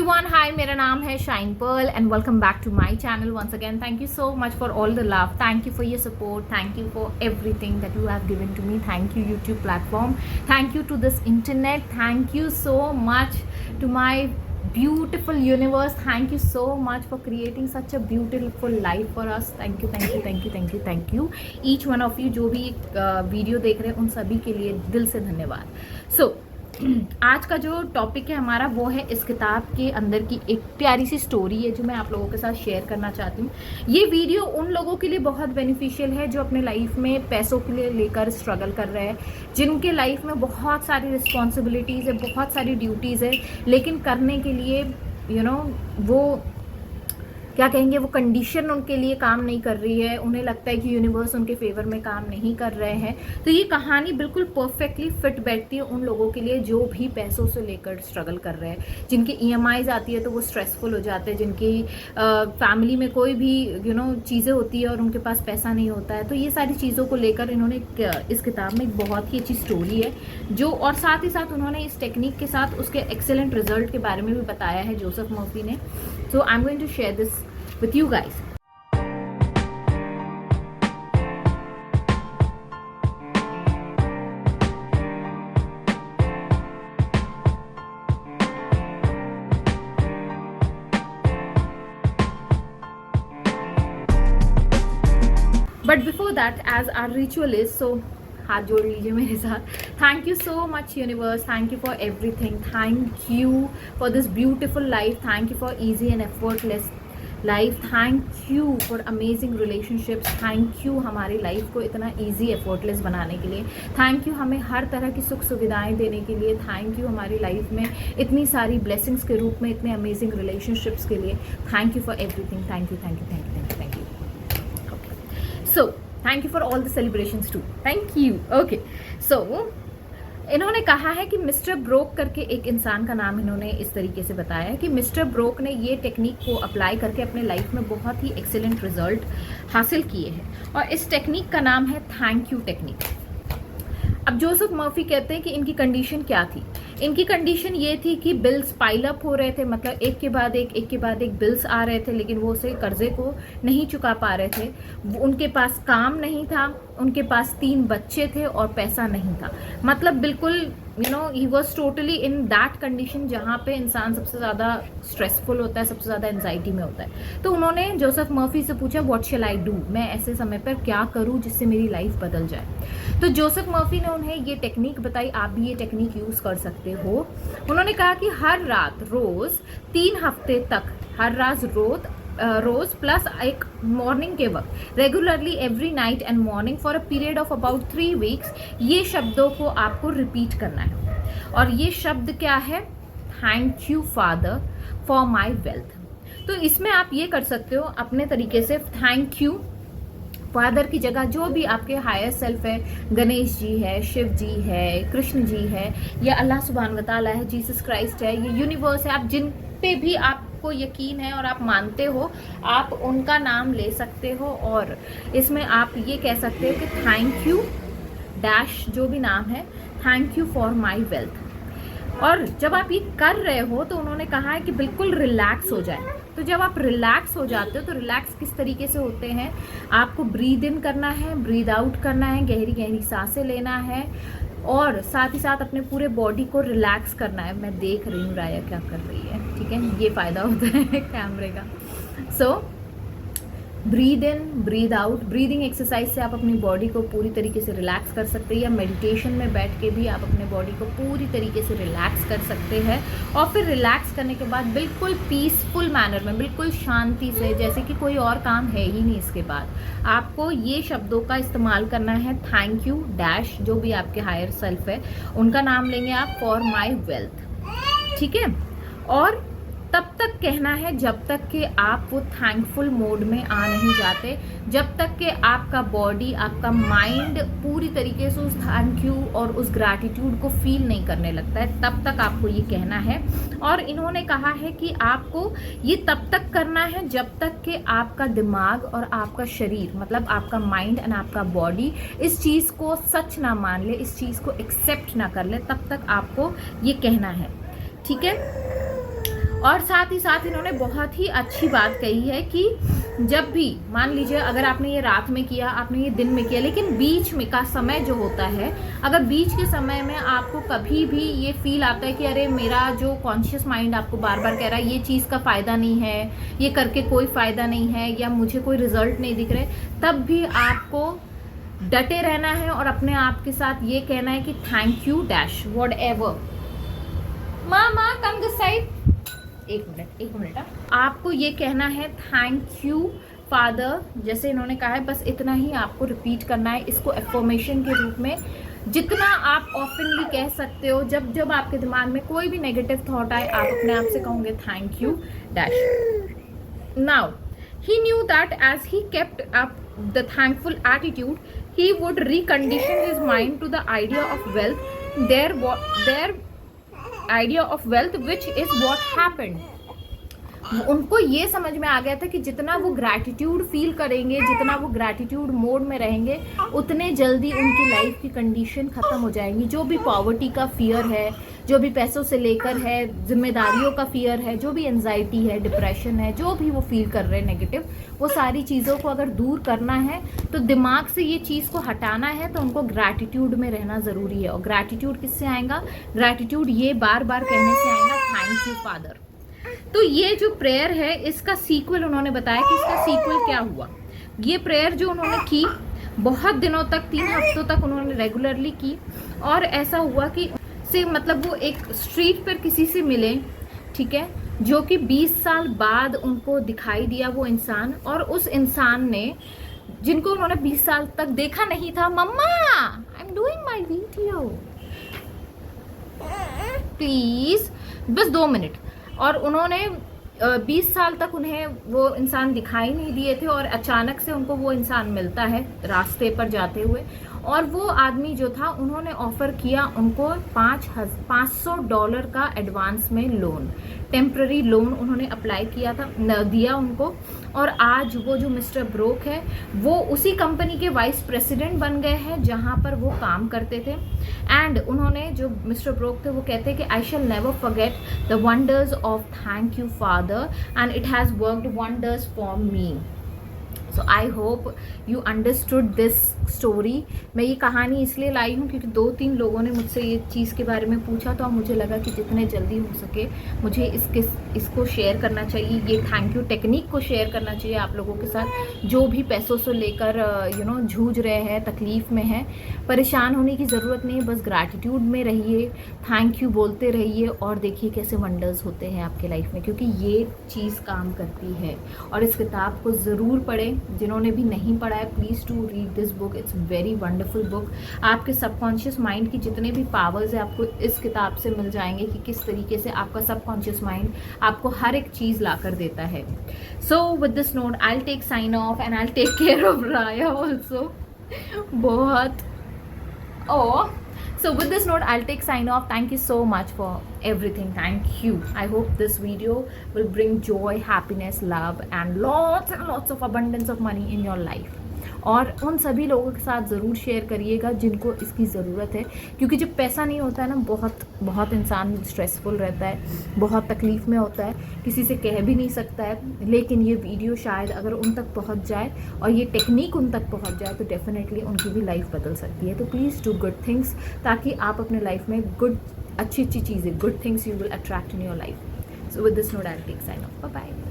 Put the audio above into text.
Everyone, हाय, मेरा नाम है Shine Pearl and welcome back to my channel once again. Thank you so much for all the love. Thank you for your support. Thank you for everything that you have given to me. Thank you YouTube platform. Thank you to this internet. Thank you so much to my beautiful universe. Thank you so much for creating such a beautiful life for us. thank you thank you thank you thank you thank you each one of you जो भी video देख रहे हैं उन सभी के लिए दिल से धन्यवाद. सो आज का जो टॉपिक है हमारा वो है इस किताब के अंदर की एक प्यारी सी स्टोरी है जो मैं आप लोगों के साथ शेयर करना चाहती हूँ. ये वीडियो उन लोगों के लिए बहुत बेनिफिशियल है जो अपने लाइफ में पैसों के लिए लेकर स्ट्रगल कर रहे हैं, जिनके लाइफ में बहुत सारी रिस्पॉन्सिबिलिटीज़ है, बहुत सारी ड्यूटीज़ है, लेकिन करने के लिए वो क्या कहेंगे, वो कंडीशन उनके लिए काम नहीं कर रही है. उन्हें लगता है कि यूनिवर्स उनके फेवर में काम नहीं कर रहे हैं. तो ये कहानी बिल्कुल परफेक्टली फिट बैठती है उन लोगों के लिए जो भी पैसों से लेकर स्ट्रगल कर रहे हैं, जिनकी EMIs आती है तो वो स्ट्रेसफुल हो जाते हैं, जिनकी फैमिली में कोई भी चीज़ें होती है और उनके पास पैसा नहीं होता है. तो ये सारी चीज़ों को लेकर इन्होंने इस किताब में एक बहुत ही अच्छी स्टोरी है जो, और साथ ही साथ उन्होंने इस टेक्निक के साथ उसके एक्सेलेंट रिजल्ट के बारे में भी बताया है जोसेफ मर्फी ने. So I am going to share this with you guys. But before that, as our ritual is, so हाथ जोड़ लीजिए मेरे साथ. Thank you so much universe. Thank you for everything. Thank you for this beautiful life. Thank you for easy and effortless life. Thank you for amazing relationships. Thank you हमारी life को इतना easy effortless बनाने के लिए. Thank you हमें हर तरह की सुख सुविधाएं देने के लिए. थैंक यू हमारी लाइफ में इतनी सारी ब्लेसिंग्स के रूप में इतने अमेजिंग रिलेशनशिप्स के लिए. Thank you for everything. Thank you thank you thank you thank you thank you. Okay, so thank you for all the celebrations too. Thank you. Okay, so इन्होंने कहा है कि मिस्टर ब्रोक करके एक इंसान का नाम इन्होंने इस तरीके से बताया है कि मिस्टर ब्रोक ने ये टेक्निक को अप्लाई करके अपने लाइफ में बहुत ही एक्सीलेंट रिजल्ट हासिल किए हैं और इस टेक्निक का नाम है थैंक यू टेक्निक. अब जोसेफ मर्फी कहते हैं कि इनकी कंडीशन क्या थी. इनकी कंडीशन ये थी कि बिल्स पाइल अप हो रहे थे, मतलब एक के बाद एक बिल्स आ रहे थे, लेकिन वो उसे कर्जे को नहीं चुका पा रहे थे. उनके पास काम नहीं था, उनके पास 3 बच्चे थे और पैसा नहीं था. मतलब बिल्कुल he was totally in that condition जहाँ पे इंसान सबसे ज़्यादा स्ट्रेसफुल होता है, सबसे ज़्यादा एंजाइटी में होता है. तो उन्होंने जोसेफ मर्फी से पूछा व्हाट शैल आई डू, मैं ऐसे समय पर क्या करूँ जिससे मेरी लाइफ बदल जाए. तो जोसेफ मर्फी ने उन्हें ये टेक्निक बताई. आप भी ये टेक्निक यूज़ कर सकते हो. उन्होंने कहा कि हर रात रोज़ 3 हफ्ते तक, हर रात रोज प्लस एक मॉर्निंग के वक्त, regularly every night and morning for a period of about 3 weeks ये शब्दों को आपको रिपीट करना है. और ये शब्द क्या है? Thank you father for my wealth. तो इसमें आप ये कर सकते हो अपने तरीके से. थैंक यू फादर की जगह जो भी आपके हायर सेल्फ है, गणेश जी है, शिव जी है, कृष्ण जी है, या अल्लाह सुब्हान व तआला है, जीसस क्राइस्ट है, ये यूनिवर्स है, आप जिन पे भी आपको यकीन है और आप मानते हो, आप उनका नाम ले सकते हो. और इसमें आप ये कह सकते हो कि थैंक यू डैश जो भी नाम है, thank you for my wealth. और जब आप ये कर रहे हो तो उन्होंने कहा है कि बिल्कुल रिलैक्स हो जाए. तो जब आप रिलैक्स हो जाते हो तो रिलैक्स किस तरीके से होते हैं, आपको ब्रीद इन करना है, ब्रीद आउट करना है, गहरी गहरी सांसें लेना है और साथ ही साथ अपने पूरे बॉडी को रिलैक्स करना है. मैं देख रही हूँ राया क्या कर रही है, ठीक है, ये फ़ायदा होता है कैमरे का. So breathe in breathe out. Breathing exercise से आप अपनी बॉडी को पूरी तरीके से रिलैक्स कर सकते हैं, या मेडिटेशन में बैठ के भी आप अपने बॉडी को पूरी तरीके से रिलैक्स कर सकते हैं. और फिर रिलैक्स करने के बाद बिल्कुल पीसफुल मैनर में, बिल्कुल शांति से, जैसे कि कोई और काम है ही नहीं, इसके बाद आपको ये शब्दों का इस्तेमाल करना है. थैंक यू डैश जो भी आपके हायर सेल्फ है उनका नाम लेंगे आप, फॉर माई वेल्थ, ठीक है. और तब तक कहना है जब तक कि आप वो थैंकफुल मोड में आ नहीं जाते, जब तक कि आपका बॉडी, आपका माइंड पूरी तरीके से उस थैंक यू और उस ग्रैटिट्यूड को फील नहीं करने लगता है, तब तक आपको ये कहना है. और इन्होंने कहा है कि आपको ये तब तक करना है जब तक कि आपका दिमाग और आपका शरीर, मतलब आपका माइंड एंड आपका बॉडी इस चीज़ को सच ना मान ले, इस चीज़ को एक्सेप्ट ना कर ले, तब तक आपको ये कहना है, ठीक है. और साथ ही साथ इन्होंने बहुत ही अच्छी बात कही है कि जब भी मान लीजिए अगर आपने ये रात में किया, आपने ये दिन में किया, लेकिन बीच में का समय जो होता है, अगर बीच के समय में आपको कभी भी ये फील आता है कि अरे मेरा जो कॉन्शियस माइंड आपको बार बार कह रहा है ये चीज़ का फ़ायदा नहीं है, ये करके कोई फ़ायदा नहीं है, या मुझे कोई रिजल्ट नहीं दिख रहे, तब भी आपको डटे रहना है और अपने आप के साथ ये कहना है कि thank you dash what ever. Mama come this side, एक मिनट आपको ये कहना है थैंक यू फादर, जैसे इन्होंने कहा है, बस इतना ही आपको रिपीट करना है इसको एफर्मेशन के रूप में, जितना आप ऑफनली कह सकते हो। जब जब आपके दिमाग में कोई भी नेगेटिव थॉट आए, आप अपने आप से कहोगे thank you dash. Now he knew that as he kept up the thankful attitude, he would recondition his mind to the idea of wealth, their idea of wealth, which is what happened. उनको ये समझ में आ गया था कि जितना वो gratitude feel करेंगे, जितना वो ग्रैटिट्यूड मोड में रहेंगे, उतने जल्दी उनकी लाइफ की कंडीशन ख़त्म हो जाएंगी। जो भी पॉवर्टी का फियर है, जो भी पैसों से लेकर है, जिम्मेदारियों का फियर है, जो भी एंजाइटी है, डिप्रेशन है, जो भी वो फील कर रहे हैं नेगेटिव, वो सारी चीज़ों को अगर दूर करना है तो दिमाग से ये चीज़ को हटाना है, तो उनको ग्रैटिट्यूड में रहना ज़रूरी है। और ग्रैटिट्यूड किससे आएगा? ग्रैटिट्यूड ये बार बार कहने से आएगा, थैंक यू फादर। तो ये जो प्रेयर है इसका सीक्वल उन्होंने बताया कि इसका सीक्वल क्या हुआ। ये प्रेयर जो उन्होंने की बहुत दिनों तक, 3 हफ्तों तक उन्होंने रेगुलरली की, और ऐसा हुआ कि से मतलब वो एक स्ट्रीट पर किसी से मिले, ठीक है, जो कि 20 साल बाद उनको दिखाई दिया वो इंसान, और उस इंसान ने, जिनको उन्होंने 20 साल तक देखा नहीं था, मम्मा I am doing my video please, बस 2 मिनट, और उन्होंने 20 साल तक उन्हें वो इंसान दिखाई नहीं दिए थे, और अचानक से उनको वो इंसान मिलता है रास्ते पर जाते हुए, और वो आदमी जो था उन्होंने ऑफ़र किया उनको $500 का एडवांस में लोन, टेम्प्ररी लोन उन्होंने अप्लाई किया था, दिया उनको। और आज वो जो मिस्टर ब्रोक है वो उसी कंपनी के वाइस प्रेसिडेंट बन गए हैं जहाँ पर वो काम करते थे। एंड उन्होंने, जो मिस्टर ब्रोक थे, वो कहते हैं कि I shall never forget the wonders of thank you father and it has worked wonders for me. So I hope you understood this story. मैं ये कहानी इसलिए लाई हूँ क्योंकि 2-3 लोगों ने मुझसे ये चीज़ के बारे में पूछा, तो मुझे लगा कि जितने जल्दी हो सके मुझे इसको शेयर करना चाहिए, ये थैंक यू टेक्निक को शेयर करना चाहिए आप लोगों के साथ, जो भी पैसों से लेकर जूझ रहे हैं, तकलीफ़ में हैं। परेशान होने की ज़रूरत नहीं, बस ग्रैटिट्यूड में रहिए, थैंक यू बोलते रहिए, और देखिए कैसे वंडर्स होते हैं आपके लाइफ में, क्योंकि ये चीज़ काम करती है। और इस किताब को ज़रूर पढ़ें, जिन्होंने भी नहीं पढ़ा है please to read this book, it's very wonderful book. आपके सबकॉन्शियस माइंड की जितने भी पावर्स है आपको इस किताब से मिल जाएंगे, कि किस तरीके से आपका सबकॉन्शियस माइंड आपको हर एक चीज़ ला कर देता है। So with this note I will take sign off and I will take care of राया ऑल्सो बहुत। So with this note, I'll take sign off. Thank you so much for everything. Thank you. I hope this video will bring joy, happiness, love and lots of abundance of money in your life. और उन सभी लोगों के साथ ज़रूर share करिएगा जिनको इसकी ज़रूरत है, क्योंकि जब पैसा नहीं होता है ना, बहुत इंसान स्ट्रेसफुल रहता है, बहुत तकलीफ़ में होता है, किसी से कह भी नहीं सकता है। लेकिन ये वीडियो शायद अगर उन तक पहुंच जाए और ये टेक्निक उन तक पहुंच जाए तो डेफिनेटली उनकी भी लाइफ बदल सकती है। तो प्लीज़ डू गुड थिंग्स, ताकि आप अपने लाइफ में अच्छी चीज़ें, good things you will attract in your life. So with this note I will take sign off. Bye bye.